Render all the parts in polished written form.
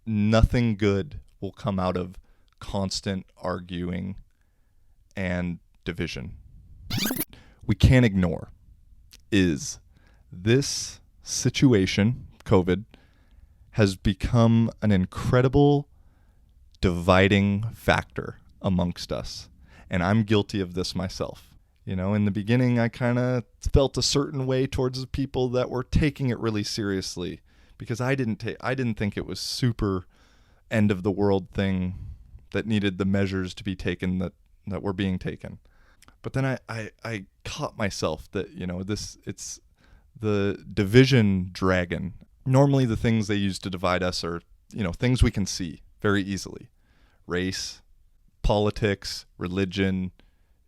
nothing good will come out of constant arguing and division. We can't ignore is this situation, COVID, has become an incredible dividing factor amongst us. And I'm guilty of this myself. You know, in the beginning, I kind of felt a certain way towards the people that were taking it really seriously because I didn't think it was super end of the world thing that needed the measures to be taken that were being taken. But then I caught myself that, you know, it's the division dragon. Normally the things they use to divide us are, you know, things we can see very easily. Race, politics, religion,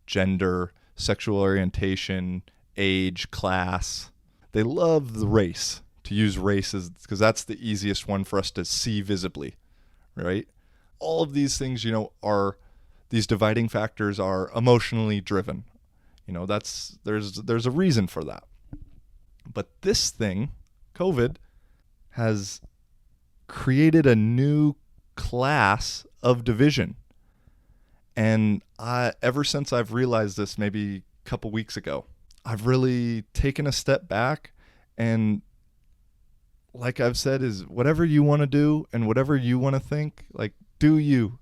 gender, sexual orientation, age, class. They love the race, to use race because that's the easiest one for us to see visibly, right? All of these things, you know, these dividing factors are emotionally driven. You know, there's a reason for that. But this thing, COVID, has created a new class of division. And ever since I've realized this maybe a couple weeks ago, I've really taken a step back and, like I've said, is whatever you want to do and whatever you want to think, like, do you.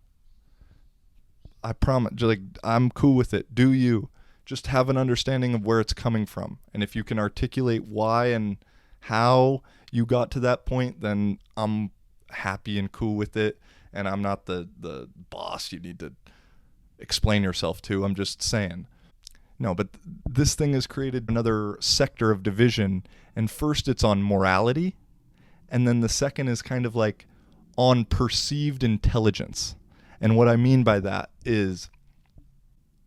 I promise, like, I'm cool with it. Do you. Just have an understanding of where it's coming from. And if you can articulate why and how you got to that point, then I'm happy and cool with it. And I'm not the boss you need to explain yourself to. I'm just saying. No, but this thing has created another sector of division. And first it's on morality. And then the second is kind of like on perceived intelligence. And what I mean by that is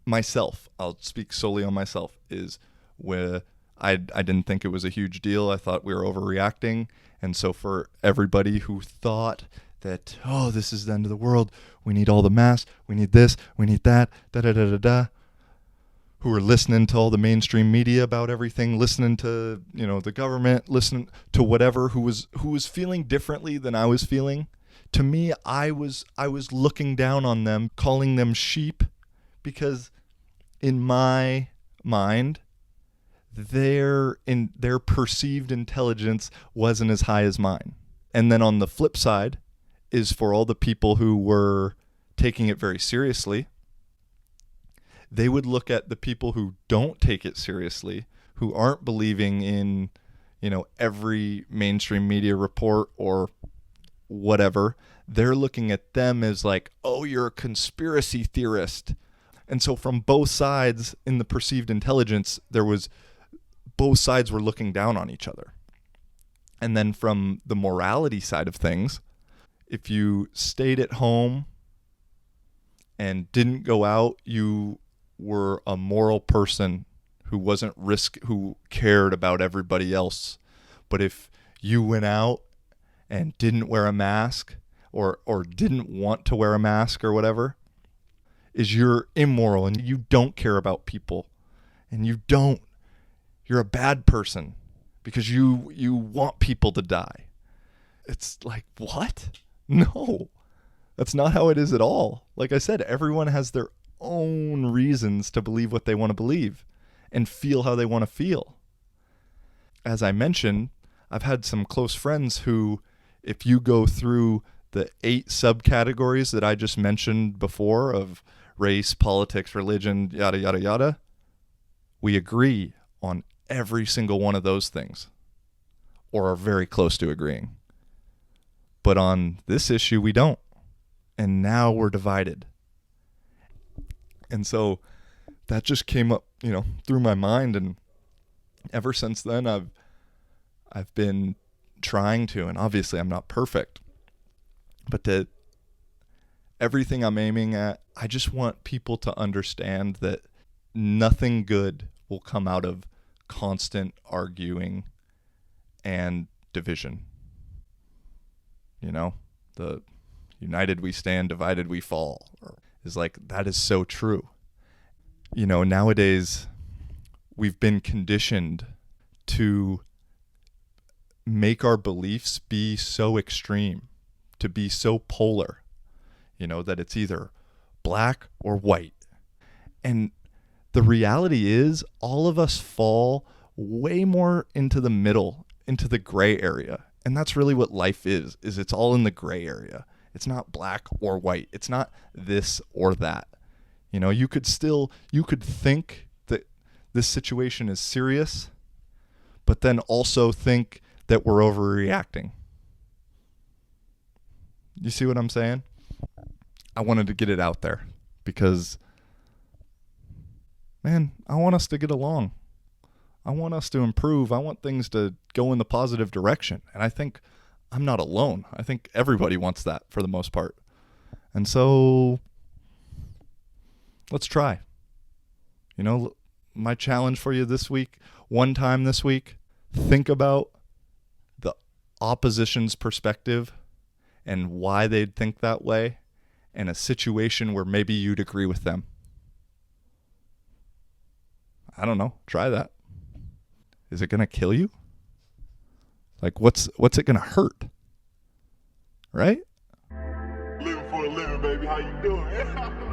myself, I'll speak solely on myself, is where I didn't think it was a huge deal. I thought we were overreacting. And so for everybody who thought that, oh, this is the end of the world, we need all the masks, we need this, we need that, da-da-da-da-da, who were listening to all the mainstream media about everything, listening to, you know, the government, listening to whatever, who was feeling differently than I was feeling. To me, I was looking down on them, calling them sheep, because in my mind, their perceived intelligence wasn't as high as mine. And then on the flip side is for all the people who were taking it very seriously, they would look at the people who don't take it seriously, who aren't believing in, you know, every mainstream media report or whatever. They're looking at them as like, oh, you're a conspiracy theorist. And so from both sides in the perceived intelligence, both sides were looking down on each other. And then from the morality side of things, if you stayed at home and didn't go out, you were a moral person who cared about everybody else. But if you went out and didn't wear a mask or didn't want to wear a mask or whatever, you're immoral and you don't care about people and you're a bad person because you want people to die. It's like, what? No, that's not how it is at all. Like I said, everyone has their own reasons to believe what they want to believe and feel how they want to feel. As I mentioned, I've had some close friends who, if you go through the 8 subcategories that I just mentioned before of race, politics, religion, yada, yada, yada, we agree on every single one of those things, or are very close to agreeing. But on this issue, we don't. And now we're divided. And so that just came up, you know, through my mind. And ever since then, I've been trying to, and obviously I'm not perfect, but everything I'm aiming at, I just want people to understand that nothing good will come out of constant arguing and division. You know, the united we stand, divided we fall, is like, that is so true. You know, nowadays we've been conditioned to make our beliefs be so extreme, to be so polar, that it's either black or white. And the reality is all of us fall way more into the middle, into the gray area. And that's really what life is it's all in the gray area. It's not black or white. It's not this or that. You could think that this situation is serious, but then also think that we're overreacting. You see what I'm saying? I wanted to get it out there because, man, I want us to get along. I want us to improve. I want things to go in the positive direction. And I think I'm not alone. I think everybody wants that for the most part. And so let's try. My challenge for you this week, one time this week, think about the opposition's perspective and why they'd think that way in a situation where maybe you'd agree with them. I don't know. Try that. Is it going to kill you? Like, what's it going to hurt? Right? Living for a living, baby. How you doing?